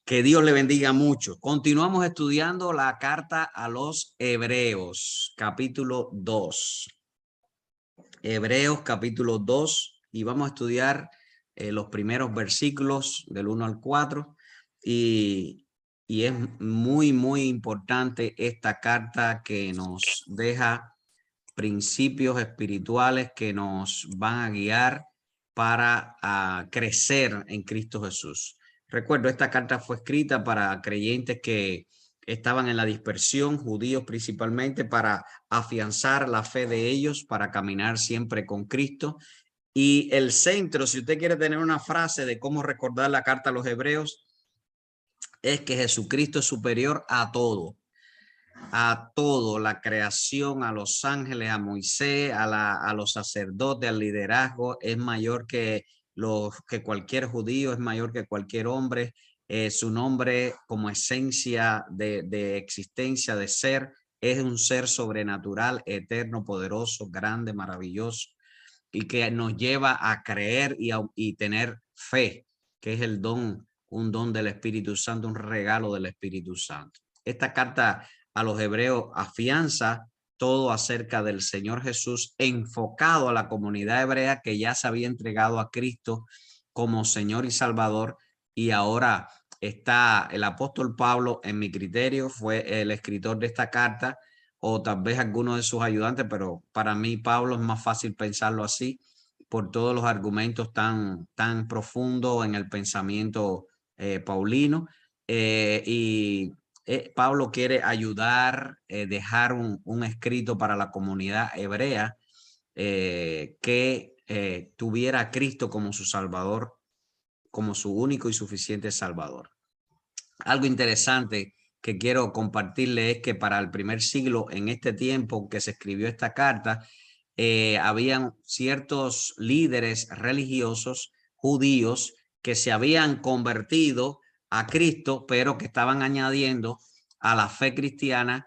Que Dios le bendiga mucho. Continuamos estudiando la carta a los Hebreos, capítulo 2. Hebreos, capítulo 2, y vamos a estudiar los primeros versículos del 1 al 4. Y es muy, muy importante esta carta que nos deja principios espirituales que nos van a guiar para crecer en Cristo Jesús. Recuerdo, esta carta fue escrita para creyentes que estaban en la dispersión, judíos principalmente, para afianzar la fe de ellos, para caminar siempre con Cristo. Y el centro, si usted quiere tener una frase de cómo recordar la carta a los Hebreos, es que Jesucristo es superior a todo, la creación, a los ángeles, a Moisés, a los sacerdotes, al liderazgo. Es mayor que cualquier judío, es mayor que cualquier hombre. Su nombre como esencia de existencia, de ser, es un ser sobrenatural, eterno, poderoso, grande, maravilloso, y que nos lleva a creer y tener fe, que es el don, un don del Espíritu Santo, un regalo del Espíritu Santo. Esta carta a los Hebreos afianza todo acerca del Señor Jesús, enfocado a la comunidad hebrea que ya se había entregado a Cristo como Señor y Salvador. Y ahora está el apóstol Pablo, en mi criterio, fue el escritor de esta carta, o tal vez alguno de sus ayudantes, pero para mí Pablo es más fácil pensarlo así, por todos los argumentos tan profundos en el pensamiento paulino. Pablo quiere ayudar, dejar un escrito para la comunidad hebrea que tuviera a Cristo como su Salvador, como su único y suficiente Salvador. Algo interesante que quiero compartirle es que para el primer siglo, en este tiempo que se escribió esta carta, habían ciertos líderes religiosos judíos que se habían convertido a Cristo, pero que estaban añadiendo a la fe cristiana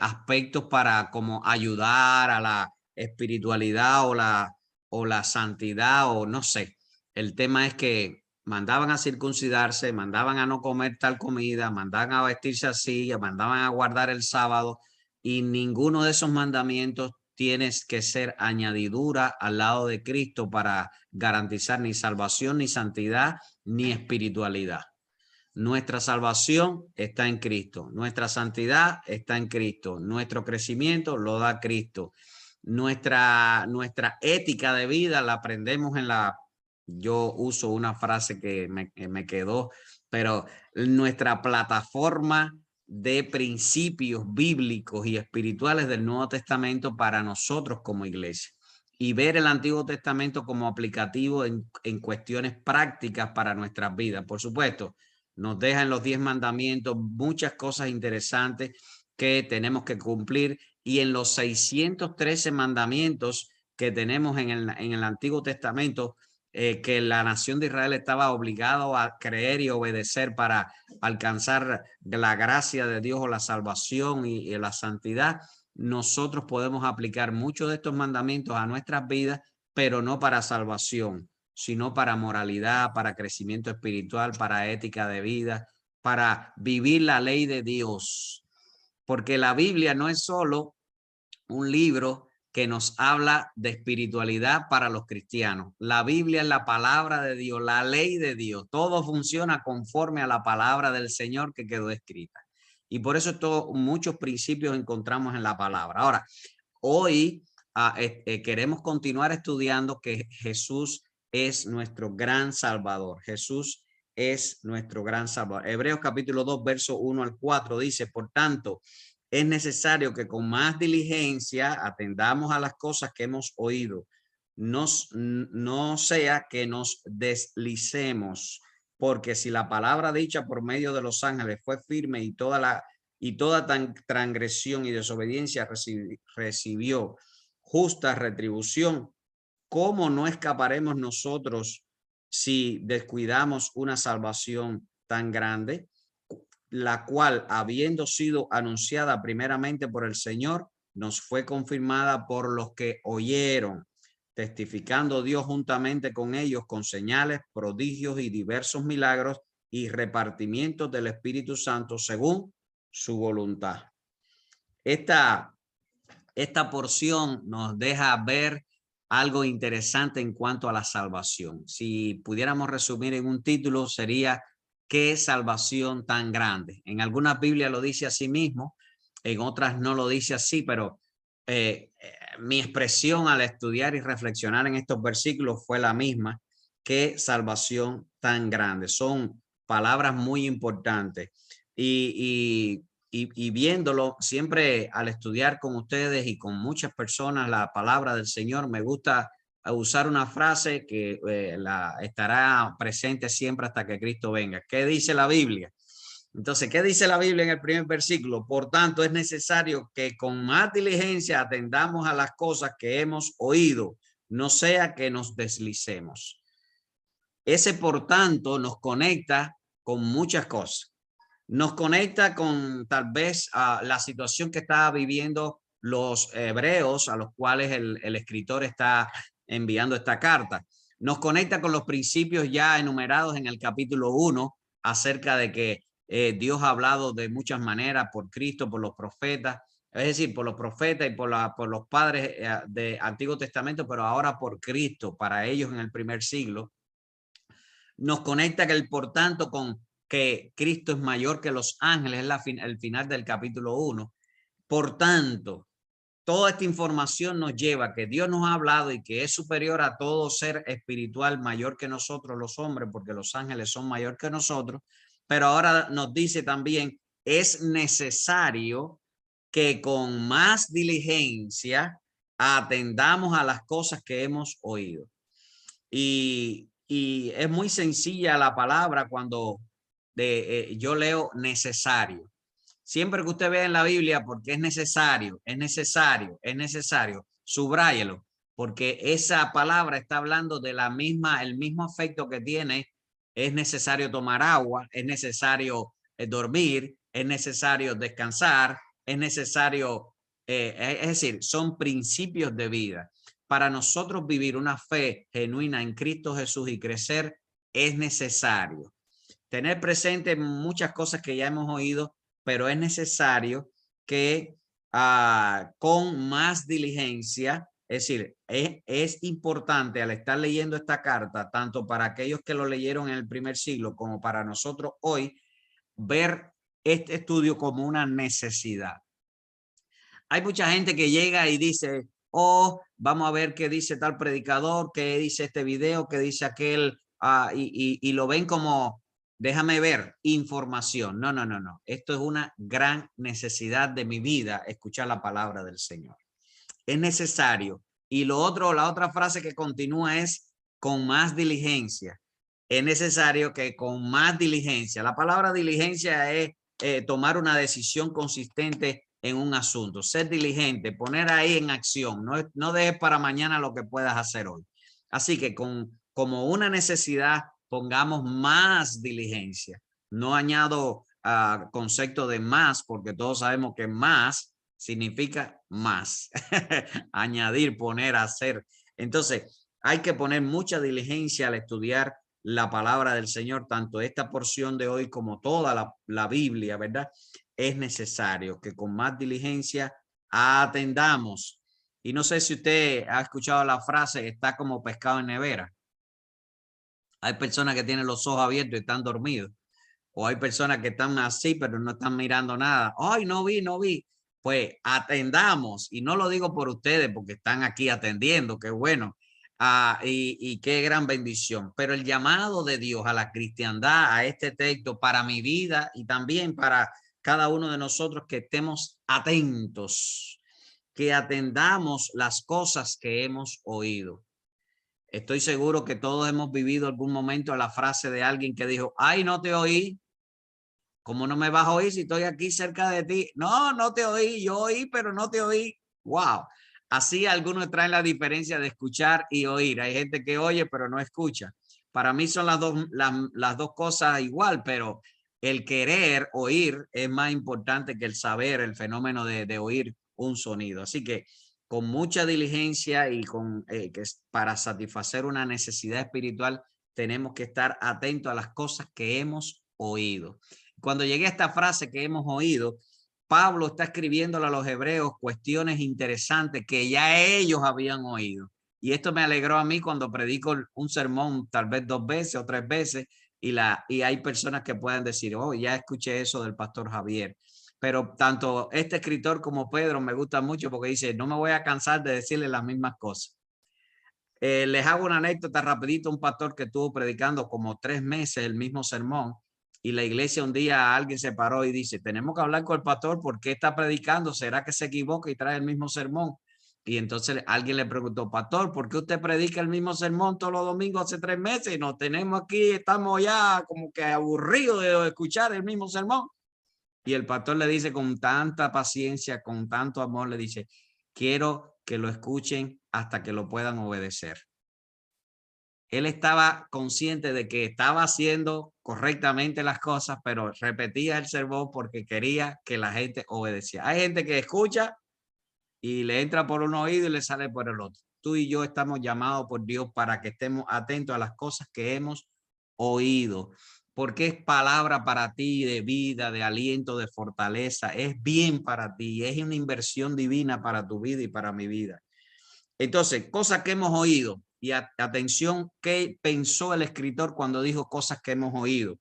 aspectos para como ayudar a la espiritualidad o la santidad, o no sé. El tema es que mandaban a circuncidarse, mandaban a no comer tal comida, mandaban a vestirse así, mandaban a guardar el sábado, y ninguno de esos mandamientos tienes que ser añadidura al lado de Cristo para garantizar ni salvación, ni santidad, ni espiritualidad. Nuestra salvación está en Cristo, nuestra santidad está en Cristo, nuestro crecimiento lo da Cristo. Nuestra ética de vida la aprendemos yo uso una frase que me quedó, pero nuestra plataforma de principios bíblicos y espirituales del Nuevo Testamento para nosotros como iglesia, y ver el Antiguo Testamento como aplicativo en cuestiones prácticas para nuestras vidas. Por supuesto, nos deja en los 10 mandamientos muchas cosas interesantes que tenemos que cumplir, y en los 613 mandamientos que tenemos en el Antiguo Testamento, que la nación de Israel estaba obligado a creer y obedecer para alcanzar la gracia de Dios o la salvación y la santidad. Nosotros podemos aplicar muchos de estos mandamientos a nuestras vidas, pero no para salvación, sino para moralidad, para crecimiento espiritual, para ética de vida, para vivir la ley de Dios. Porque la Biblia no es solo un libro que nos habla de espiritualidad para los cristianos. La Biblia es la palabra de Dios, la ley de Dios. Todo funciona conforme a la palabra del Señor que quedó escrita. Y por eso muchos principios encontramos en la palabra. Ahora, hoy queremos continuar estudiando que Jesús es nuestro gran Salvador. Jesús es nuestro gran Salvador. Hebreos capítulo 2, verso 1 al 4 dice: por tanto, es necesario que con más diligencia atendamos a las cosas que hemos oído, no sea que nos deslicemos, porque si la palabra dicha por medio de los ángeles fue firme, y toda transgresión y desobediencia recibió justa retribución, ¿cómo no escaparemos nosotros si descuidamos una salvación tan grande, la cual, habiendo sido anunciada primeramente por el Señor, nos fue confirmada por los que oyeron, testificando Dios juntamente con ellos con señales, prodigios y diversos milagros y repartimientos del Espíritu Santo según su voluntad. Esta porción nos deja ver algo interesante en cuanto a la salvación. Si pudiéramos resumir en un título, sería ¿qué salvación tan grande? En algunas Biblias lo dice así mismo, en otras no lo dice así, pero mi expresión al estudiar y reflexionar en estos versículos fue la misma. ¿Qué salvación tan grande? Son palabras muy importantes. Y viéndolo siempre al estudiar con ustedes y con muchas personas la palabra del Señor, me gusta usar una frase que estará presente siempre hasta que Cristo venga. ¿Qué dice la Biblia? Entonces, ¿qué dice la Biblia en el primer versículo? Por tanto, es necesario que con más diligencia atendamos a las cosas que hemos oído, no sea que nos deslicemos. Ese por tanto nos conecta con muchas cosas. Nos conecta con tal vez la situación que está viviendo los hebreos a los cuales el escritor está enviando esta carta. Nos conecta con los principios ya enumerados en el capítulo 1 acerca de que Dios ha hablado de muchas maneras por Cristo, por los profetas, es decir, por los profetas y por los padres de Antiguo Testamento, pero ahora por Cristo, para ellos en el primer siglo. Nos conecta que por tanto con que Cristo es mayor que los ángeles, es el final del capítulo 1. Por tanto, toda esta información nos lleva a que Dios nos ha hablado y que es superior a todo ser espiritual, mayor que nosotros los hombres, porque los ángeles son mayor que nosotros, pero ahora nos dice también, es necesario que con más diligencia atendamos a las cosas que hemos oído. Y es muy sencilla la palabra cuando yo leo necesario. Siempre que usted vea en la Biblia, porque es necesario, subráyelo, porque esa palabra está hablando de el mismo efecto que tiene. Es necesario tomar agua, es necesario dormir, es necesario descansar, es necesario, es decir, son principios de vida. Para nosotros vivir una fe genuina en Cristo Jesús y crecer, es necesario tener presente muchas cosas que ya hemos oído, pero es necesario que con más diligencia, es decir, es importante al estar leyendo esta carta, tanto para aquellos que lo leyeron en el primer siglo como para nosotros hoy, ver este estudio como una necesidad. Hay mucha gente que llega y dice, oh, vamos a ver qué dice tal predicador, qué dice este video, qué dice aquel, y lo ven como, déjame ver, información. No, no, no, no. Esto es una gran necesidad de mi vida, escuchar la palabra del Señor. Es necesario. Y lo otro, la otra frase que continúa es con más diligencia. Es necesario que con más diligencia. La palabra diligencia es tomar una decisión consistente en un asunto, ser diligente, poner ahí en acción, no dejes para mañana lo que puedas hacer hoy. Así que como una necesidad, pongamos más diligencia. No añado concepto de más, porque todos sabemos que más significa más. Añadir, poner, hacer. Entonces, hay que poner mucha diligencia al estudiar la palabra del Señor, tanto esta porción de hoy como toda la Biblia, ¿verdad? Es necesario que con más diligencia atendamos. Y no sé si usted ha escuchado la frase, está como pescado en nevera. Hay personas que tienen los ojos abiertos y están dormidos. O hay personas que están así, pero no están mirando nada. Ay, no vi. Pues atendamos, y no lo digo por ustedes, porque están aquí atendiendo, qué bueno, y qué gran bendición. Pero el llamado de Dios a la cristiandad, a este texto, para mi vida y también para cada uno de nosotros, que estemos atentos, que atendamos las cosas que hemos oído. Estoy seguro que todos hemos vivido algún momento la frase de alguien que dijo, ay, no te oí. ¿Cómo no me vas a oír si estoy aquí cerca de ti? No, no te oí, yo oí, pero no te oí. Wow. Así algunos traen la diferencia de escuchar y oír. Hay gente que oye, pero no escucha. Para mí son las dos cosas igual, pero el querer oír es más importante que el saber, el fenómeno de oír un sonido. Así que con mucha diligencia y que para satisfacer una necesidad espiritual, tenemos que estar atentos a las cosas que hemos oído. Cuando llegué a esta frase que hemos oído, Pablo está escribiéndole a los hebreos cuestiones interesantes que ya ellos habían oído. Y esto me alegró a mí cuando predico un sermón tal vez 2 veces o 3 veces y hay personas que pueden decir, oh, ya escuché eso del pastor Javier. Pero tanto este escritor como Pedro me gusta mucho porque dice, no me voy a cansar de decirle las mismas cosas. Les hago una anécdota rapidito. Un pastor que estuvo predicando como 3 meses el mismo sermón y la iglesia un día alguien se paró y dice, tenemos que hablar con el pastor porque está predicando, ¿será que se equivoca y trae el mismo sermón? Y entonces alguien le preguntó, pastor, ¿por qué usted predica el mismo sermón todos los domingos hace 3 meses y nos tenemos aquí, estamos ya como que aburridos de escuchar el mismo sermón? Y el pastor le dice con tanta paciencia, con tanto amor, le dice, quiero que lo escuchen hasta que lo puedan obedecer. Él estaba consciente de que estaba haciendo correctamente las cosas, pero repetía el sermón porque quería que la gente obedeciera. Hay gente que escucha y le entra por un oído y le sale por el otro. Tú y yo estamos llamados por Dios para que estemos atentos a las cosas que hemos oído, porque es palabra para ti de vida, de aliento, de fortaleza, es bien para ti, es una inversión divina para tu vida y para mi vida. Entonces, cosas que hemos oído y atención, ¿qué pensó el escritor cuando dijo cosas que hemos oído?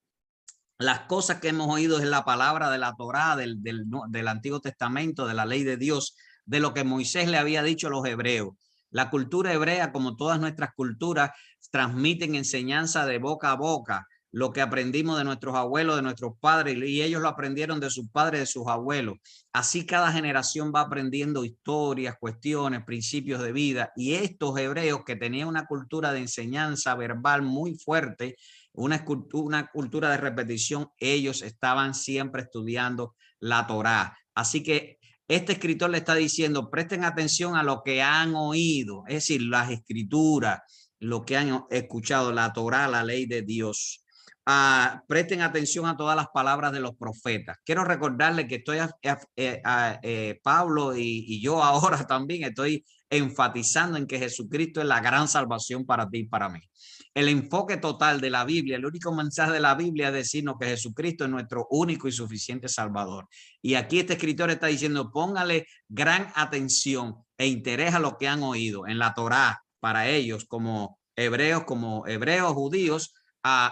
Las cosas que hemos oído es la palabra de la Torá, del Antiguo Testamento, de la ley de Dios, de lo que Moisés le había dicho a los hebreos. La cultura hebrea, como todas nuestras culturas, transmiten enseñanza de boca a boca, lo que aprendimos de nuestros abuelos, de nuestros padres, y ellos lo aprendieron de sus padres, de sus abuelos. Así cada generación va aprendiendo historias, cuestiones, principios de vida, y estos hebreos que tenían una cultura de enseñanza verbal muy fuerte, una cultura de repetición, ellos estaban siempre estudiando la Torá. Así que este escritor le está diciendo, presten atención a lo que han oído, es decir, las escrituras, lo que han escuchado, la Torá, la ley de Dios. Presten atención a todas las palabras de los profetas. Quiero recordarle que estoy, Pablo y yo ahora también estoy enfatizando en que Jesucristo es la gran salvación para ti y para mí. El enfoque total de la Biblia, el único mensaje de la Biblia es decirnos que Jesucristo es nuestro único y suficiente Salvador. Y aquí este escritor está diciendo, póngale gran atención e interés a lo que han oído en la Torá para ellos como hebreos, judíos,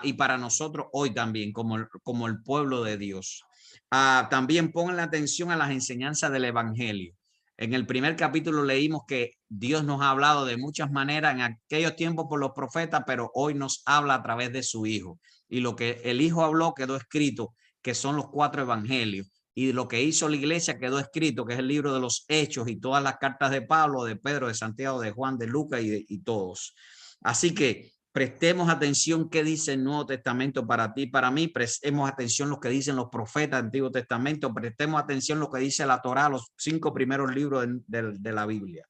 y para nosotros hoy también como el pueblo de Dios. También pónganle atención a las enseñanzas del Evangelio. En el primer capítulo leímos que Dios nos ha hablado de muchas maneras en aquellos tiempos por los profetas, pero hoy nos habla a través de su Hijo. Y lo que el Hijo habló quedó escrito, que son los 4 evangelios. Y lo que hizo la iglesia quedó escrito, que es el libro de los Hechos y todas las cartas de Pablo, de Pedro, de Santiago, de Juan, de Lucas y todos. Así que prestemos atención qué dice el Nuevo Testamento para ti, para mí. Prestemos atención lo que dicen los profetas del Antiguo Testamento. Prestemos atención lo que dice la Torá, los 5 primeros libros de la Biblia.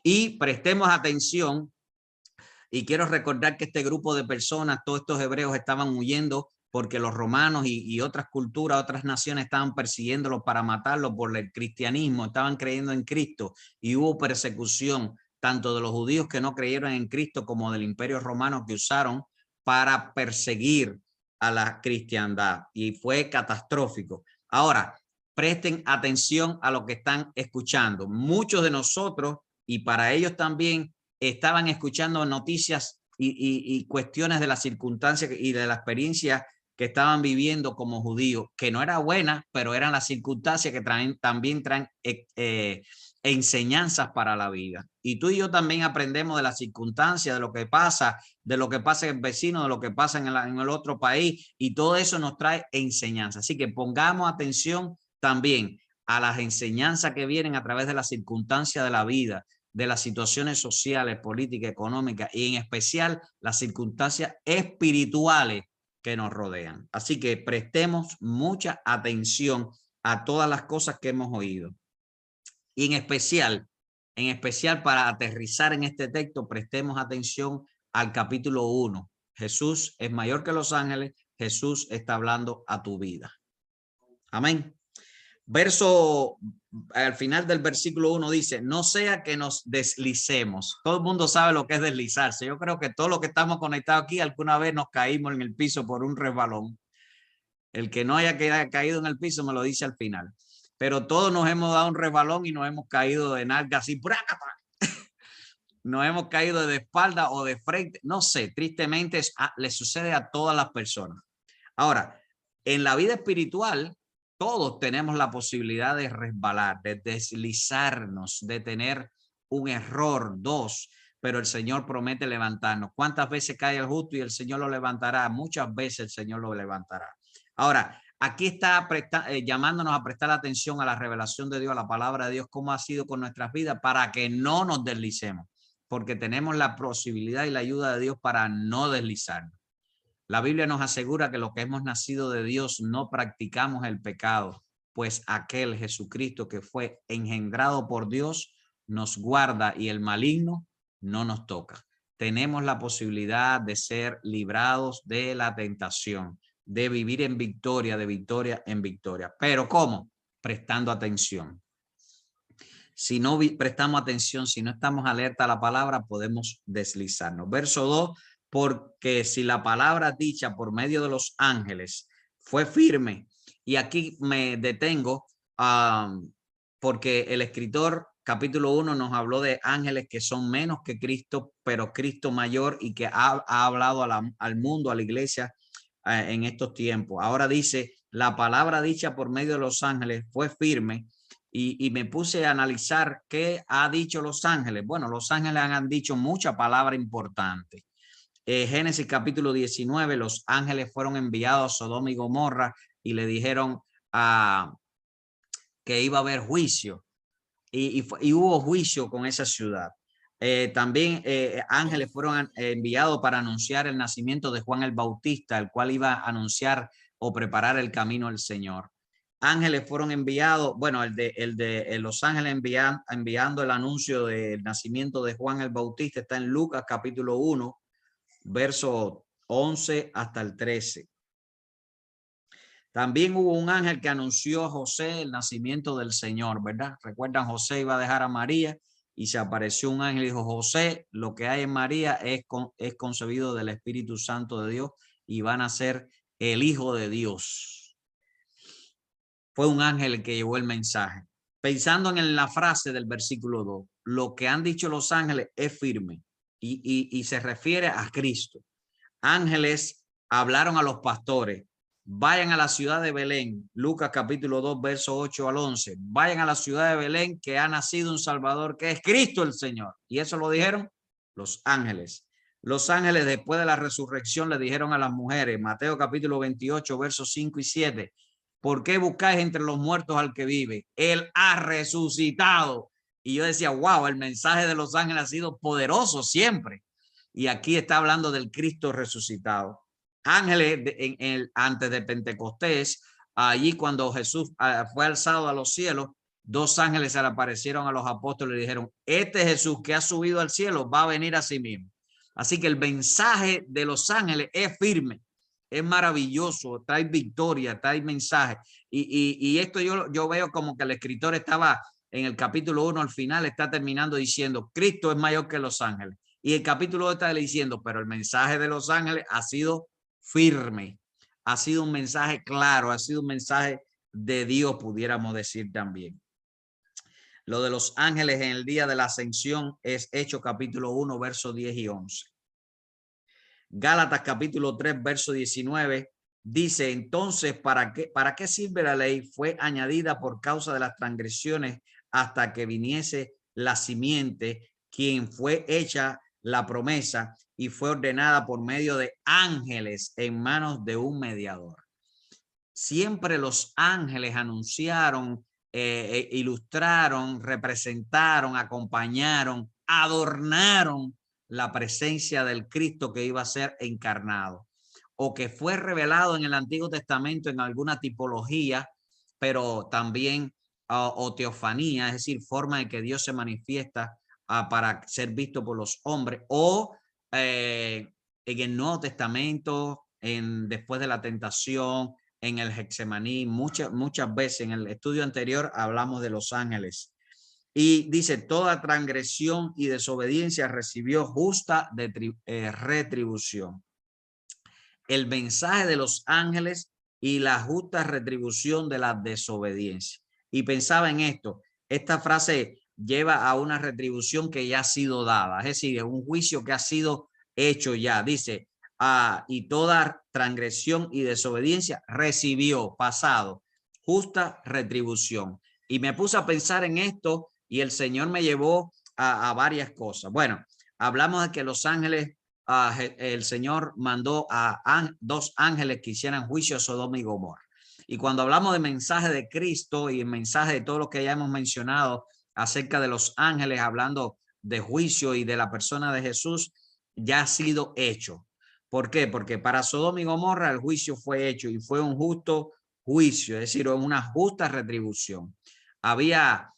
Y prestemos atención, y quiero recordar que este grupo de personas, todos estos hebreos estaban huyendo porque los romanos y otras culturas, otras naciones estaban persiguiéndolos para matarlos por el cristianismo, estaban creyendo en Cristo y hubo persecución tanto de los judíos que no creyeron en Cristo como del imperio romano que usaron para perseguir a la cristiandad y fue catastrófico. Ahora, presten atención a lo que están escuchando. Muchos de nosotros y para ellos también estaban escuchando noticias y cuestiones de las circunstancias y de la experiencia que estaban viviendo como judíos, que no era buena, pero eran las circunstancias que también traen enseñanzas para la vida. Y tú y yo también aprendemos de las circunstancias, de lo que pasa en el vecino, de lo que pasa en el otro país, y todo eso nos trae enseñanzas. Así que pongamos atención también a las enseñanzas que vienen a través de las circunstancias de la vida, de las situaciones sociales, políticas, económicas y en especial las circunstancias espirituales que nos rodean. Así que prestemos mucha atención a todas las cosas que hemos oído. Y en especial para aterrizar en este texto, prestemos atención al capítulo 1. Jesús es mayor que los ángeles. Jesús está hablando a tu vida. Amén. Al final del versículo 1 dice, no sea que nos deslicemos. Todo el mundo sabe lo que es deslizarse. Yo creo que todos los que estamos conectados aquí alguna vez nos caímos en el piso por un resbalón. El que no haya caído en el piso me lo dice al final. Pero todos nos hemos dado un resbalón y nos hemos caído de nalga así, nos hemos caído de espalda o de frente, no sé, tristemente le sucede a todas las personas. Ahora, en la vida espiritual, todos tenemos la posibilidad de resbalar, de deslizarnos, de tener un error, dos, pero el Señor promete levantarnos. ¿Cuántas veces cae el justo y el Señor lo levantará? Muchas veces el Señor lo levantará. Ahora, aquí está llamándonos a prestar atención a la revelación de Dios, a la palabra de Dios, cómo ha sido con nuestras vidas para que no nos deslicemos, porque tenemos la posibilidad y la ayuda de Dios para no deslizarnos. La Biblia nos asegura que los que hemos nacido de Dios no practicamos el pecado, pues aquel Jesucristo que fue engendrado por Dios nos guarda y el maligno no nos toca. Tenemos la posibilidad de ser librados de la tentación, de vivir en victoria, de victoria en victoria. ¿Pero cómo? Prestando atención. Si no prestamos atención, si no estamos alerta a la palabra, podemos deslizarnos. Verso 2, porque si la palabra dicha por medio de los ángeles fue firme, y aquí me detengo porque el escritor capítulo 1 nos habló de ángeles que son menos que Cristo, pero Cristo mayor, y que ha hablado al mundo, a la iglesia en estos tiempos. Ahora dice, la palabra dicha por medio de los ángeles fue firme. Y me puse a analizar qué ha dicho los ángeles. Bueno, los ángeles han dicho mucha palabra importante. Génesis capítulo 19, los ángeles fueron enviados a Sodoma y Gomorra y le dijeron que iba a haber juicio. Y hubo juicio con esa ciudad. También ángeles fueron enviados para anunciar el nacimiento de Juan el Bautista, el cual iba a anunciar o preparar el camino al Señor. Ángeles fueron enviados, bueno, los ángeles enviando el anuncio del nacimiento de Juan el Bautista está en Lucas capítulo 1, verso 11 hasta el 13. También hubo un ángel que anunció a José el nacimiento del Señor, ¿verdad? Recuerdan, José iba a dejar a María y se apareció un ángel y dijo, José, lo que hay en María es concebido del Espíritu Santo de Dios y van a ser el Hijo de Dios. Fue un ángel el que llevó el mensaje. Pensando en la frase del versículo 2, lo que han dicho los ángeles es firme y se refiere a Cristo. Ángeles hablaron a los pastores, vayan a la ciudad de Belén, Lucas capítulo 2, verso 8 al 11, vayan a la ciudad de Belén que ha nacido un Salvador que es Cristo el Señor. Y eso lo dijeron los ángeles. Los ángeles después de la resurrección le dijeron a las mujeres, Mateo capítulo 28, versos 5 y 7, ¿por qué buscáis entre los muertos al que vive? Él ha resucitado. Y yo decía, wow, el mensaje de los ángeles ha sido poderoso siempre. Y aquí está hablando del Cristo resucitado. Ángeles antes de Pentecostés, allí cuando Jesús fue alzado a los cielos, dos ángeles se le aparecieron a los apóstoles y dijeron, este Jesús que ha subido al cielo va a venir a sí mismo. Así que el mensaje de los ángeles es firme, es maravilloso, trae victoria, trae mensaje. Y esto yo veo como que el escritor estaba en el capítulo 1 al final, está terminando diciendo, Cristo es mayor que los ángeles. Y el capítulo 2 está diciendo, pero el mensaje de los ángeles ha sido firme, ha sido un mensaje claro, ha sido un mensaje de Dios, pudiéramos decir también. Lo de los ángeles en el día de la ascensión es Hechos capítulo 1, versos 10 y 11. Gálatas capítulo 3, verso 19 dice, entonces, ¿para qué sirve la ley? Fue añadida por causa de las transgresiones hasta que viniese la simiente, quien fue hecha la promesa y fue ordenada por medio de ángeles en manos de un mediador. Siempre los ángeles anunciaron, ilustraron, representaron, acompañaron, adornaron la presencia del Cristo que iba a ser encarnado o que fue revelado en el Antiguo Testamento en alguna tipología, pero también o teofanía, es decir, forma en que Dios se manifiesta para ser visto por los hombres, o en el Nuevo Testamento, después de la tentación, en el Getsemaní, muchas veces en el estudio anterior hablamos de los ángeles. Y dice, toda transgresión y desobediencia recibió justa retribución. El mensaje de los ángeles y la justa retribución de la desobediencia. Y pensaba en esto, esta frase lleva a una retribución que ya ha sido dada, es decir, un juicio que ha sido hecho ya. Dice, y toda transgresión y desobediencia recibió, pasado, justa retribución. Y me puse a pensar en esto y el Señor me llevó a varias cosas. Bueno, hablamos de que los ángeles, el Señor mandó a dos ángeles que hicieran juicio a Sodoma y Gomorra. Y cuando hablamos de mensaje de Cristo y el mensaje de todo lo que ya hemos mencionado acerca de los ángeles, hablando de juicio y de la persona de Jesús, ya ha sido hecho. ¿Por qué? Porque para Sodoma y Gomorra el juicio fue hecho y fue un justo juicio, es decir, una justa retribución. Había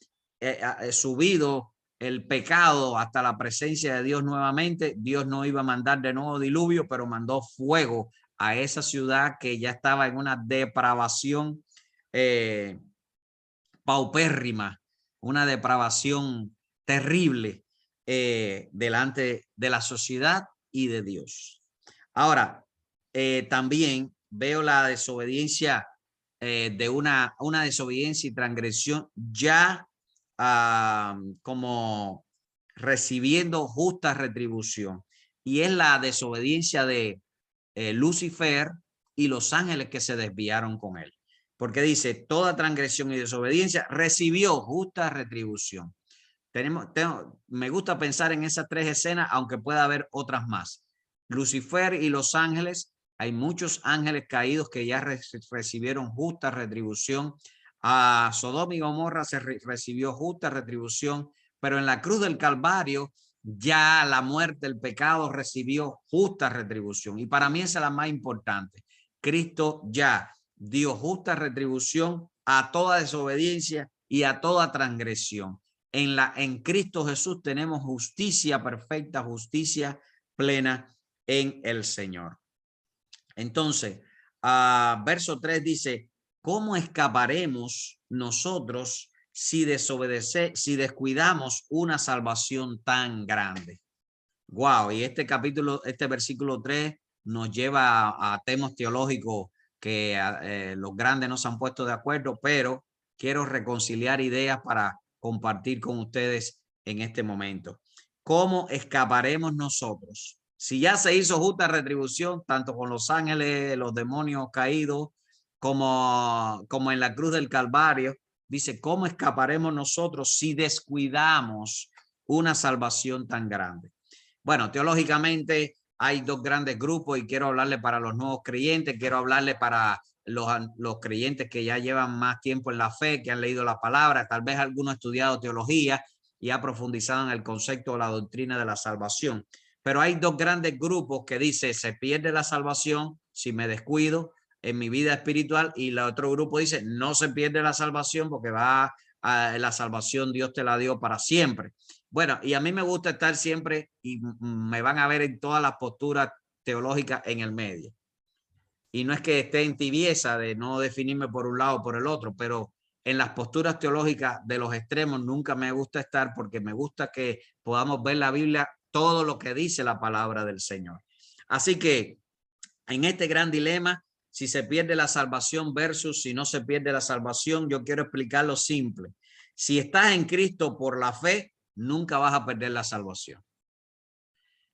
subido el pecado hasta la presencia de Dios nuevamente. Dios no iba a mandar de nuevo diluvio, pero mandó fuego a esa ciudad que ya estaba en una depravación paupérrima, una depravación terrible delante de la sociedad y de Dios. Ahora, también veo la desobediencia de una desobediencia y transgresión ya como recibiendo justa retribución. Y es la desobediencia de Lucifer y los ángeles que se desviaron con él. Porque dice, toda transgresión y desobediencia recibió justa retribución. Me gusta pensar en esas tres escenas, aunque pueda haber otras más. Lucifer y los ángeles, hay muchos ángeles caídos que ya recibieron justa retribución. A Sodoma y Gomorra se recibió justa retribución, pero en la cruz del Calvario ya la muerte, el pecado recibió justa retribución. Y para mí esa es la más importante. Cristo ya dio justa retribución a toda desobediencia y a toda transgresión. En Cristo Jesús tenemos justicia perfecta, justicia plena en el Señor. Entonces, verso 3 dice, ¿cómo escaparemos nosotros si descuidamos una salvación tan grande? Wow, y este versículo 3 nos lleva a temas teológicos que los grandes no se han puesto de acuerdo, pero quiero reconciliar ideas para compartir con ustedes en este momento. ¿Cómo escaparemos nosotros? Si ya se hizo justa retribución, tanto con los ángeles, los demonios caídos, como en la cruz del Calvario, dice, ¿cómo escaparemos nosotros si descuidamos una salvación tan grande? Bueno, teológicamente hay dos grandes grupos y quiero hablarle para los nuevos creyentes, quiero hablarle para los creyentes que ya llevan más tiempo en la fe, que han leído la palabra, tal vez alguno ha estudiado teología y ha profundizado en el concepto de la doctrina de la salvación. Pero hay dos grandes grupos que dice, se pierde la salvación si me descuido en mi vida espiritual, y el otro grupo dice, no se pierde la salvación porque va a la salvación, Dios te la dio para siempre. Bueno, y a mí me gusta estar siempre, y me van a ver en todas las posturas teológicas en el medio. Y no es que esté en tibieza de no definirme por un lado o por el otro, pero en las posturas teológicas de los extremos nunca me gusta estar, porque me gusta que podamos ver la Biblia, todo lo que dice la palabra del Señor. Así que en este gran dilema, si se pierde la salvación versus si no se pierde la salvación, yo quiero explicarlo simple. Si estás en Cristo por la fe, nunca vas a perder la salvación.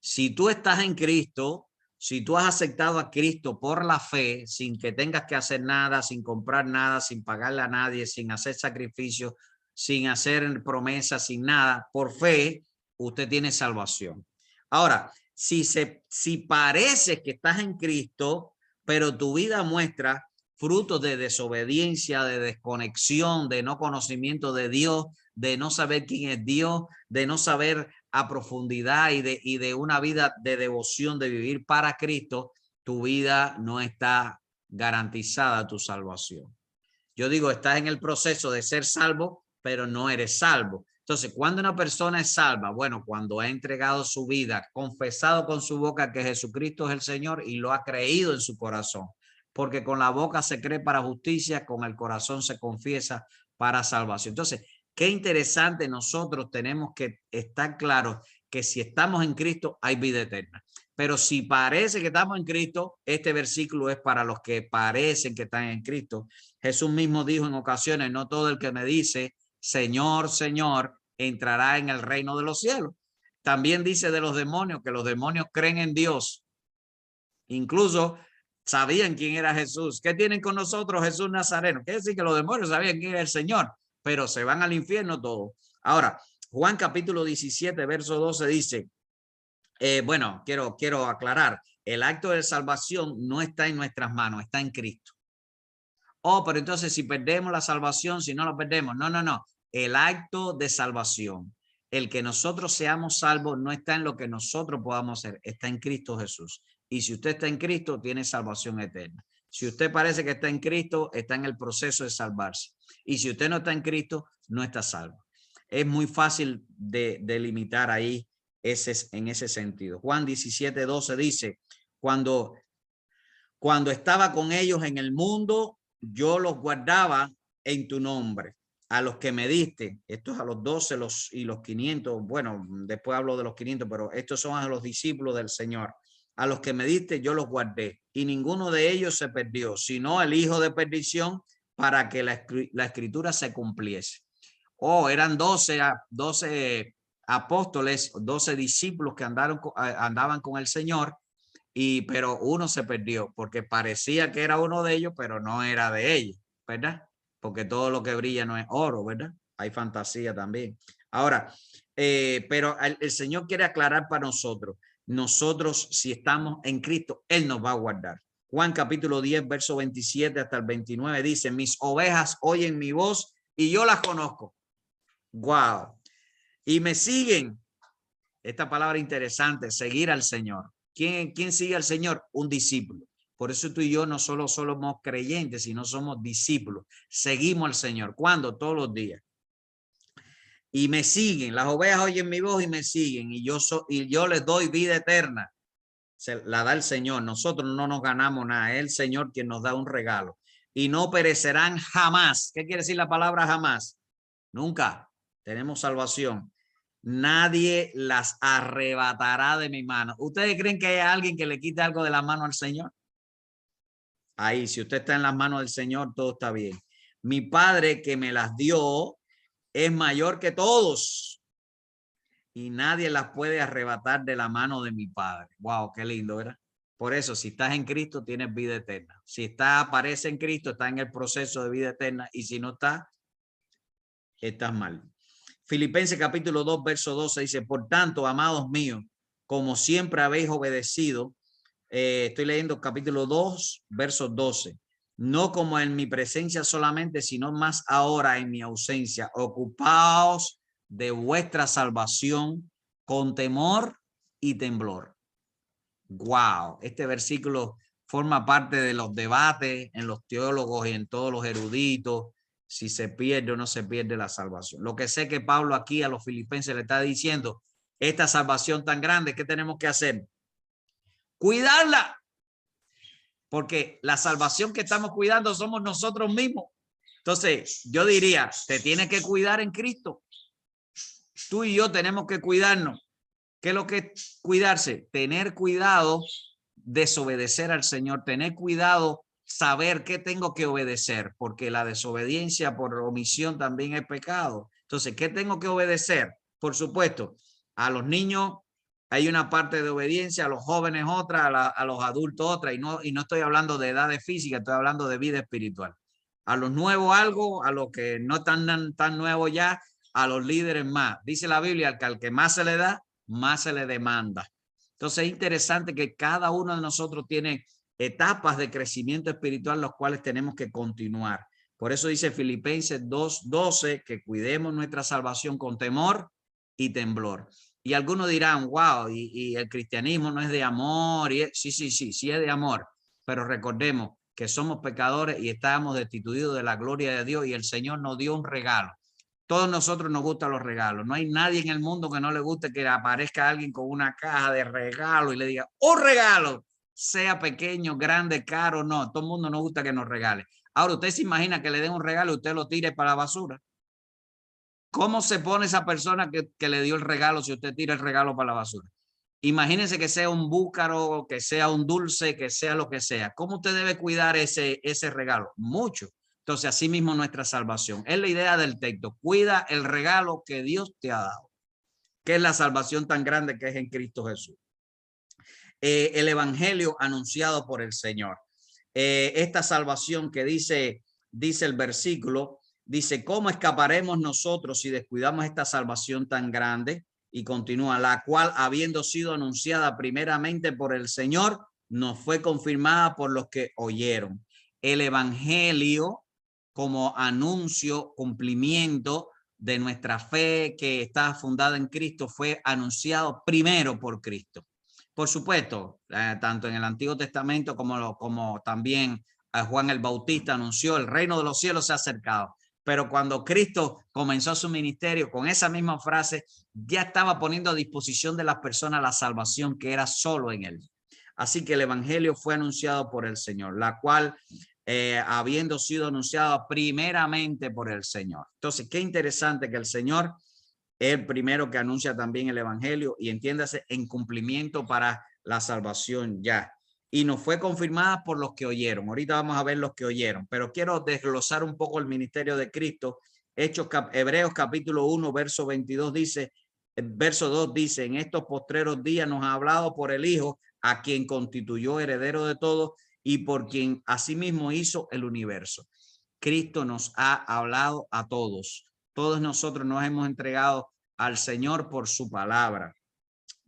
Si tú estás en Cristo, si tú has aceptado a Cristo por la fe, sin que tengas que hacer nada, sin comprar nada, sin pagarle a nadie, sin hacer sacrificios, sin hacer promesas, sin nada, por fe, usted tiene salvación. Ahora, si parece que estás en Cristo, pero tu vida muestra frutos de desobediencia, de desconexión, de no conocimiento de Dios, de no saber quién es Dios, de no saber a profundidad y de una vida de devoción, de vivir para Cristo, tu vida no está garantizada tu salvación. Yo digo, estás en el proceso de ser salvo, pero no eres salvo. Entonces, cuando una persona es salva, bueno, cuando ha entregado su vida, confesado con su boca que Jesucristo es el Señor y lo ha creído en su corazón, porque con la boca se cree para justicia, con el corazón se confiesa para salvación. Entonces, qué interesante, nosotros tenemos que estar claros que si estamos en Cristo hay vida eterna. Pero si parece que estamos en Cristo, este versículo es para los que parecen que están en Cristo. Jesús mismo dijo en ocasiones, no todo el que me dice, Señor, Señor, entrará en el reino de los cielos. También dice de los demonios, que los demonios creen en Dios. Incluso sabían quién era Jesús. ¿Qué tienen con nosotros Jesús Nazareno? Quiere decir que los demonios sabían quién era el Señor, pero se van al infierno todos. Ahora, Juan capítulo 17, verso 12 dice, bueno, quiero aclarar, el acto de salvación no está en nuestras manos, está en Cristo. Oh, pero entonces si perdemos la salvación, si no la perdemos, no. El acto de salvación, el que nosotros seamos salvos no está en lo que nosotros podamos hacer, está en Cristo Jesús. Y si usted está en Cristo, tiene salvación eterna. Si usted parece que está en Cristo, está en el proceso de salvarse. Y si usted no está en Cristo, no está salvo. Es muy fácil de limitar ahí en ese sentido. Juan 17, 12 dice, cuando estaba con ellos en el mundo, yo los guardaba en tu nombre. A los que me diste, estos a los 12 y los 500, bueno, después hablo de los 500, pero estos son a los discípulos del Señor. A los que me diste, yo los guardé, y ninguno de ellos se perdió, sino el hijo de perdición, para que la escritura se cumpliese. Oh, eran 12 apóstoles, 12 discípulos que andaban con el Señor, pero uno se perdió porque parecía que era uno de ellos, pero no era de ellos, ¿verdad? Porque todo lo que brilla no es oro, ¿verdad? Hay fantasía también. Ahora, pero el Señor quiere aclarar para nosotros, si estamos en Cristo, Él nos va a guardar. Juan capítulo 10, verso 27 hasta el 29 dice, mis ovejas oyen mi voz y yo las conozco. Wow. Y me siguen. Esta palabra interesante, seguir al Señor. ¿Quién sigue al Señor? Un discípulo. Por eso tú y yo no solo somos creyentes, sino somos discípulos. Seguimos al Señor. ¿Cuándo? Todos los días. Y me siguen. Las ovejas oyen mi voz y me siguen. Y yo les doy vida eterna. Se la da el Señor. Nosotros no nos ganamos nada. Es el Señor quien nos da un regalo. Y no perecerán jamás. ¿Qué quiere decir la palabra jamás? Nunca. Tenemos salvación. Nadie las arrebatará de mi mano. ¿Ustedes creen que hay alguien que le quite algo de la mano al Señor? Ahí, si usted está en las manos del Señor, todo está bien. Mi Padre que me las dio es mayor que todos y nadie las puede arrebatar de la mano de mi Padre. Wow, qué lindo, ¿verdad? Por eso, si estás en Cristo, tienes vida eterna. Si aparece en Cristo, está en el proceso de vida eterna, y si no está, estás mal. Filipenses capítulo 2, verso 12 dice, por tanto, amados míos, como siempre habéis obedecido, estoy leyendo capítulo 2, verso 12, no como en mi presencia solamente, sino más ahora en mi ausencia, ocupaos de vuestra salvación con temor y temblor. Wow, este versículo forma parte de los debates en los teólogos y en todos los eruditos, si se pierde o no se pierde la salvación. Lo que sé que Pablo aquí a los filipenses le está diciendo, esta salvación tan grande, ¿qué tenemos que hacer? Cuidarla. Porque la salvación que estamos cuidando somos nosotros mismos. Entonces, yo diría, te tienes que cuidar en Cristo. Tú y yo tenemos que cuidarnos. ¿Qué es lo que es cuidarse? Tener cuidado, desobedecer al Señor, tener cuidado, saber qué tengo que obedecer, porque la desobediencia por omisión también es pecado. Entonces, ¿qué tengo que obedecer? Por supuesto, a los niños hay una parte de obediencia, a los jóvenes otra, a los adultos otra, y no estoy hablando de edades físicas, estoy hablando de vida espiritual. A los nuevos algo, a los que no están tan nuevos ya, a los líderes más. Dice la Biblia que al que más se le da, más se le demanda. Entonces es interesante que cada uno de nosotros tiene etapas de crecimiento espiritual, los cuales tenemos que continuar. Por eso dice Filipenses 2:12 que cuidemos nuestra salvación con temor y temblor. Y algunos dirán, wow, y el cristianismo no es de amor. Sí es de amor, pero recordemos que somos pecadores y estábamos destituidos de la gloria de Dios y el Señor nos dio un regalo. Todos nosotros nos gustan los regalos. No hay nadie en el mundo que no le guste que aparezca alguien con una caja de regalo y le diga, ¡un regalo! Sea pequeño, grande, caro, no. Todo el mundo nos gusta que nos regale. Ahora, usted se imagina que le den un regalo y usted lo tire para la basura. ¿Cómo se pone esa persona que le dio el regalo si usted tira el regalo para la basura? Imagínense que sea un búcaro, que sea un dulce, que sea lo que sea. ¿Cómo usted debe cuidar ese regalo? Mucho. Entonces, así mismo nuestra salvación. Es la idea del texto. Cuida el regalo que Dios te ha dado, que es la salvación tan grande que es en Cristo Jesús. El evangelio anunciado por el Señor. Esta salvación que dice el versículo, dice, ¿cómo escaparemos nosotros si descuidamos esta salvación tan grande? Y continúa, la cual habiendo sido anunciada primeramente por el Señor, nos fue confirmada por los que oyeron. El evangelio como anuncio, cumplimiento de nuestra fe que está fundada en Cristo, fue anunciado primero por Cristo. Por supuesto, tanto en el Antiguo Testamento como también Juan el Bautista anunció, el reino de los cielos se ha acercado. Pero cuando Cristo comenzó su ministerio con esa misma frase, ya estaba poniendo a disposición de las personas la salvación que era solo en él. Así que el evangelio fue anunciado por el Señor, la cual habiendo sido anunciada primeramente por el Señor. Entonces, qué interesante que el Señor es el primero que anuncia también el evangelio y entiéndase en cumplimiento para la salvación ya. Y nos fue confirmada por los que oyeron. Ahorita vamos a ver los que oyeron, pero quiero desglosar un poco el ministerio de Cristo. Hebreos capítulo 1, verso 22 dice, verso 2 dice, en estos postreros días nos ha hablado por el Hijo, a quien constituyó heredero de todo y por quien asimismo hizo el universo. Cristo nos ha hablado a todos. Todos nosotros nos hemos entregado al Señor por su palabra.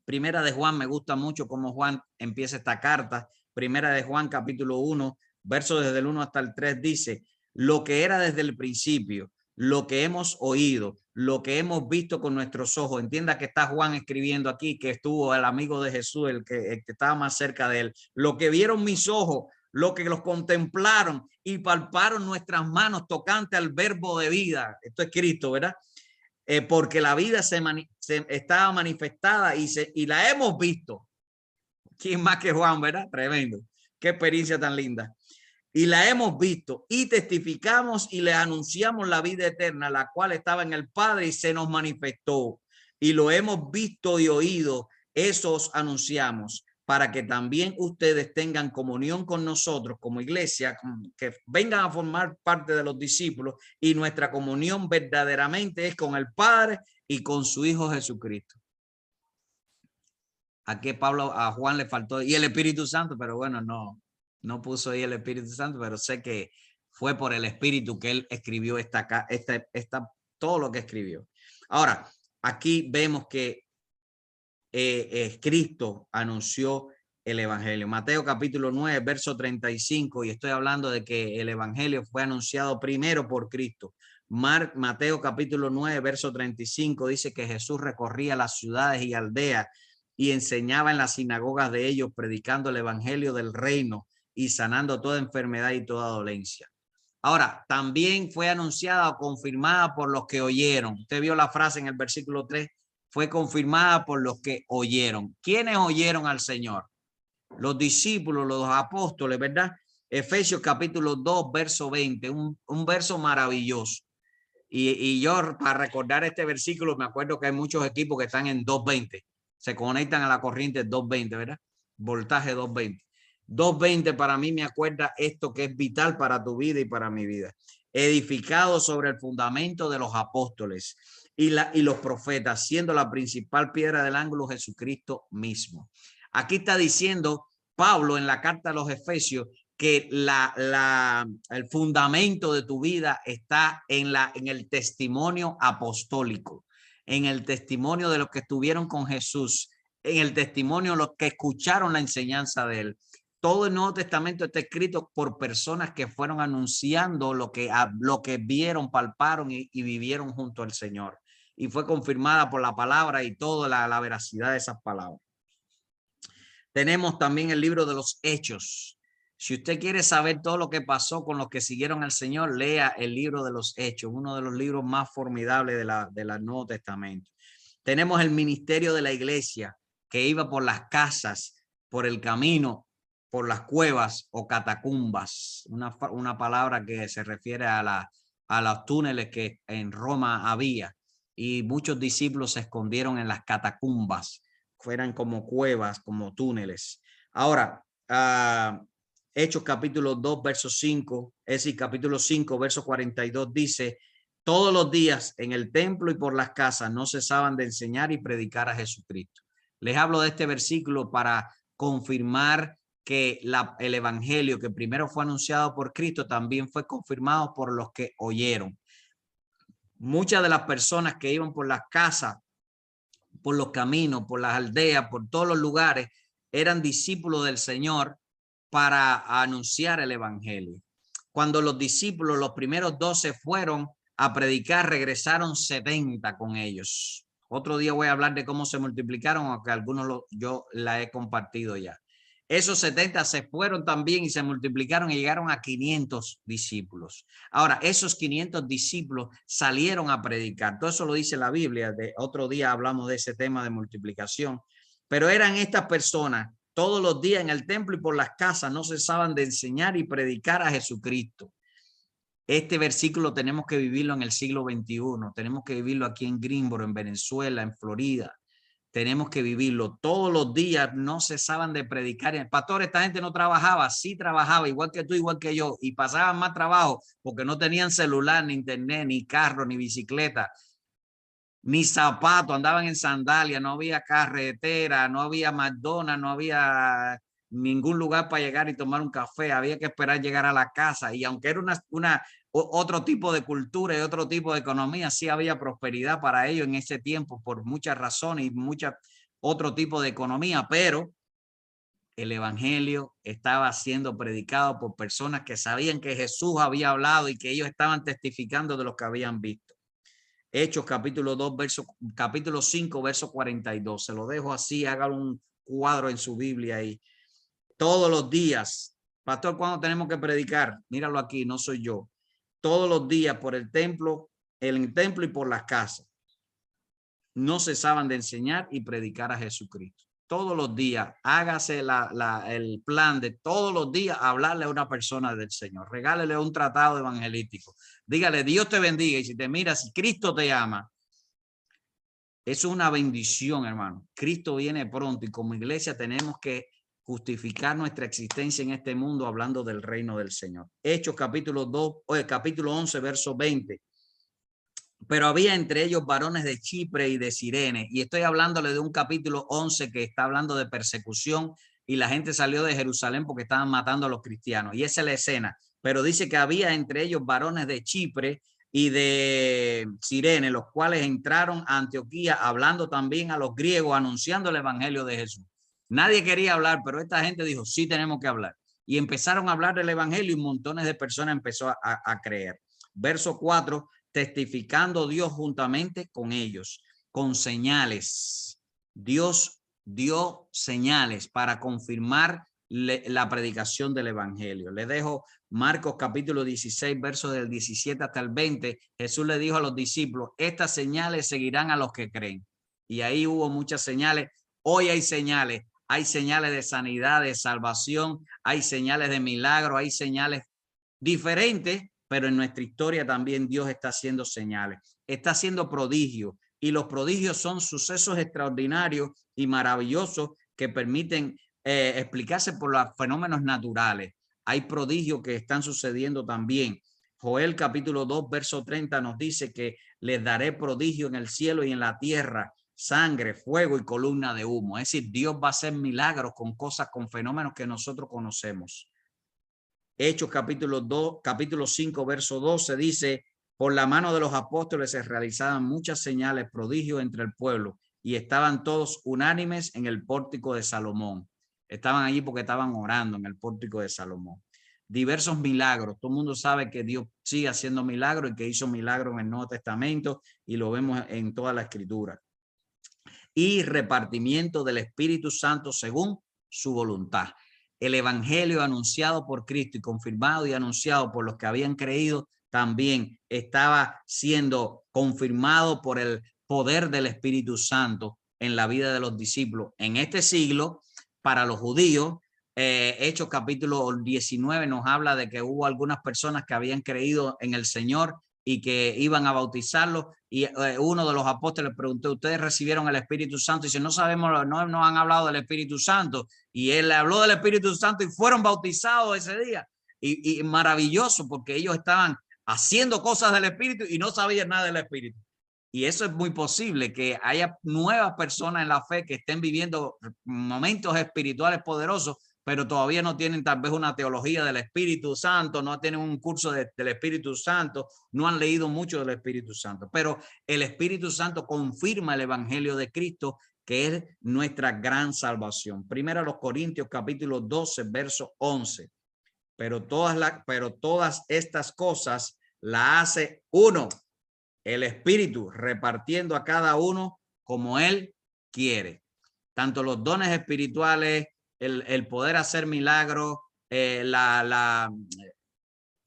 Primera de Juan, me gusta mucho cómo Juan empieza esta carta. Primera de Juan, capítulo 1, verso desde el 1 hasta el 3, dice, lo que era desde el principio, lo que hemos oído, lo que hemos visto con nuestros ojos. Entienda que está Juan escribiendo aquí, que estuvo el amigo de Jesús, el que estaba más cerca de él. Lo que vieron mis ojos, lo que los contemplaron y palparon nuestras manos tocante al verbo de vida. Esto es Cristo, ¿verdad? Porque la vida estaba manifestada y la hemos visto. ¿Quién más que Juan, verdad? Tremendo. Qué experiencia tan linda. Y la hemos visto y testificamos y le anunciamos la vida eterna, la cual estaba en el Padre y se nos manifestó. Y lo hemos visto y oído, eso os anunciamos, para que también ustedes tengan comunión con nosotros como iglesia, que vengan a formar parte de los discípulos, y nuestra comunión verdaderamente es con el Padre y con su Hijo Jesucristo. Aquí a Juan le faltó, y el Espíritu Santo, pero bueno, no puso ahí el Espíritu Santo, pero sé que fue por el Espíritu que él escribió todo lo que escribió. Ahora, aquí vemos que Cristo anunció el evangelio. Mateo capítulo 9, verso 35, y estoy hablando de que el evangelio fue anunciado primero por Cristo. Mateo capítulo 9, verso 35 dice que Jesús recorría las ciudades y aldeas y enseñaba en las sinagogas de ellos, predicando el evangelio del reino y sanando toda enfermedad y toda dolencia. Ahora, también fue anunciada o confirmada por los que oyeron. Usted vio la frase en el versículo 3, fue confirmada por los que oyeron. ¿Quiénes oyeron al Señor? Los discípulos, los apóstoles, ¿verdad? Efesios capítulo 2, verso 20, un verso maravilloso. Y yo, para recordar este versículo, me acuerdo que hay muchos equipos que están en 220. Se conectan a la corriente 220, ¿verdad? Voltaje 220. 220 para mí me acuerda esto que es vital para tu vida y para mi vida. Edificado sobre el fundamento de los apóstoles y los profetas, siendo la principal piedra del ángulo Jesucristo mismo. Aquí está diciendo Pablo en la carta a los Efesios que el fundamento de tu vida está en el testimonio apostólico, en el testimonio de los que estuvieron con Jesús, en el testimonio de los que escucharon la enseñanza de él. Todo el Nuevo Testamento está escrito por personas que fueron anunciando lo que vieron, palparon y vivieron junto al Señor. Y fue confirmada por la palabra y toda la veracidad de esas palabras. Tenemos también el libro de los Hechos. Si usted quiere saber todo lo que pasó con los que siguieron al Señor, lea el libro de los Hechos, uno de los libros más formidables del Nuevo Testamento. Tenemos el ministerio de la iglesia, que iba por las casas, por el camino, por las cuevas o catacumbas, una palabra que se refiere a los túneles que en Roma había, y muchos discípulos se escondieron en las catacumbas eran como cuevas, como túneles. Ahora, Hechos capítulo 2, verso 5, es decir, capítulo 5, verso 42 dice: todos los días en el templo y por las casas no cesaban de enseñar y predicar a Jesucristo. Les hablo de este versículo para confirmar que el evangelio que primero fue anunciado por Cristo también fue confirmado por los que oyeron. Muchas de las personas que iban por las casas, por los caminos, por las aldeas, por todos los lugares, eran discípulos del Señor para anunciar el evangelio. Cuando los discípulos, los primeros 12 fueron a predicar, regresaron 70 con ellos. Otro día voy a hablar de cómo se multiplicaron, aunque algunos yo la he compartido ya. Esos 70 se fueron también y se multiplicaron y llegaron a 500 discípulos. Ahora, esos 500 discípulos salieron a predicar. Todo eso lo dice la Biblia. Otro día hablamos de ese tema de multiplicación. Pero eran estas personas todos los días en el templo y por las casas, no cesaban de enseñar y predicar a Jesucristo. Este versículo tenemos que vivirlo en el siglo XXI. Tenemos que vivirlo aquí en Greensboro, en Venezuela, en Florida. Tenemos que vivirlo todos los días, no cesaban de predicar. El pastor, esta gente no trabajaba, sí trabajaba, igual que tú, igual que yo, y pasaban más trabajo porque no tenían celular, ni internet, ni carro, ni bicicleta, ni zapatos, andaban en sandalias, no había carretera, no había McDonald's, no había ningún lugar para llegar y tomar un café, había que esperar llegar a la casa. Y aunque era otro tipo de cultura y otro tipo de economía, sí había prosperidad para ellos en ese tiempo por muchas razones y otro tipo de economía, pero el evangelio estaba siendo predicado por personas que sabían que Jesús había hablado y que ellos estaban testificando de lo que habían visto. Hechos capítulo 2, capítulo 5, verso 42. Se lo dejo así, haga un cuadro en su Biblia ahí. Todos los días, pastor, ¿cuándo tenemos que predicar? Míralo aquí, no soy yo. Todos los días por el templo y por las casas. No cesaban de enseñar y predicar a Jesucristo. Todos los días, hágase el plan de todos los días hablarle a una persona del Señor. Regálele un tratado evangelístico. Dígale, Dios te bendiga. Y si te miras, si Cristo te ama, es una bendición, hermano. Cristo viene pronto y como iglesia tenemos que justificar nuestra existencia en este mundo hablando del reino del Señor. Hechos capítulo 11, verso 20. Pero había entre ellos varones de Chipre y de Cirene. Y estoy hablándole de un capítulo 11 que está hablando de persecución y la gente salió de Jerusalén porque estaban matando a los cristianos. Y esa es la escena. Pero dice que había entre ellos varones de Chipre y de Cirene, los cuales entraron a Antioquía hablando también a los griegos, anunciando el evangelio de Jesús. Nadie quería hablar, pero esta gente dijo, sí tenemos que hablar. Y empezaron a hablar del evangelio y montones de personas empezó a creer. Verso 4, testificando Dios juntamente con ellos, con señales. Dios dio señales para confirmar la predicación del evangelio. Le dejo Marcos capítulo 16, versos del 17 hasta el 20. Jesús le dijo a los discípulos, estas señales seguirán a los que creen. Y ahí hubo muchas señales. Hoy hay señales de sanidad, de salvación, hay señales de milagro, hay señales diferentes, pero en nuestra historia también Dios está haciendo señales, está haciendo prodigios, y los prodigios son sucesos extraordinarios y maravillosos que permiten explicarse por los fenómenos naturales. Hay prodigios que están sucediendo también. Joel capítulo 2, verso 30 nos dice que les daré prodigio en el cielo y en la tierra, sangre, fuego y columna de humo. Es decir, Dios va a hacer milagros con cosas, con fenómenos que nosotros conocemos. Hechos capítulo 5, verso 12 dice, por la mano de los apóstoles se realizaban muchas señales, prodigios entre el pueblo, y estaban todos unánimes en el pórtico de Salomón. Estaban allí porque estaban orando en el pórtico de Salomón. Diversos milagros. Todo el mundo sabe que Dios sigue haciendo milagros y que hizo milagros en el Nuevo Testamento y lo vemos en toda la Escritura. Y repartimiento del Espíritu Santo según su voluntad. El evangelio anunciado por Cristo y confirmado y anunciado por los que habían creído también estaba siendo confirmado por el poder del Espíritu Santo en la vida de los discípulos. En este siglo, para los judíos, Hechos capítulo 19 nos habla de que hubo algunas personas que habían creído en el Señor y que iban a bautizarlos. Y uno de los apóstoles preguntó, ¿ustedes recibieron el Espíritu Santo? Y dice, no sabemos, no han hablado del Espíritu Santo. Y él habló del Espíritu Santo y fueron bautizados ese día. Y maravilloso, porque ellos estaban haciendo cosas del Espíritu y no sabían nada del Espíritu. Y eso es muy posible, que haya nuevas personas en la fe que estén viviendo momentos espirituales poderosos, pero todavía no tienen tal vez una teología del Espíritu Santo, no tienen un curso del Espíritu Santo, no han leído mucho del Espíritu Santo, pero el Espíritu Santo confirma el Evangelio de Cristo, que es nuestra gran salvación. Primero a los Corintios capítulo 12, verso 11. Pero todas estas cosas las hace uno, el Espíritu, repartiendo a cada uno como Él quiere. Tanto los dones espirituales, el poder hacer milagros,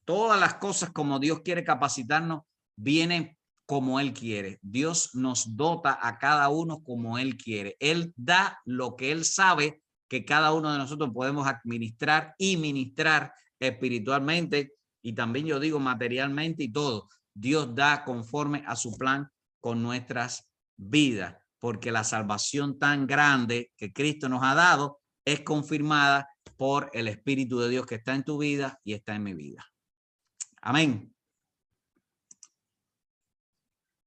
todas las cosas como Dios quiere capacitarnos, vienen como Él quiere. Dios nos dota a cada uno como Él quiere. Él da lo que Él sabe que cada uno de nosotros podemos administrar y ministrar espiritualmente, y también yo digo materialmente y todo. Dios da conforme a su plan con nuestras vidas, porque la salvación tan grande que Cristo nos ha dado es confirmada por el Espíritu de Dios que está en tu vida y está en mi vida. Amén.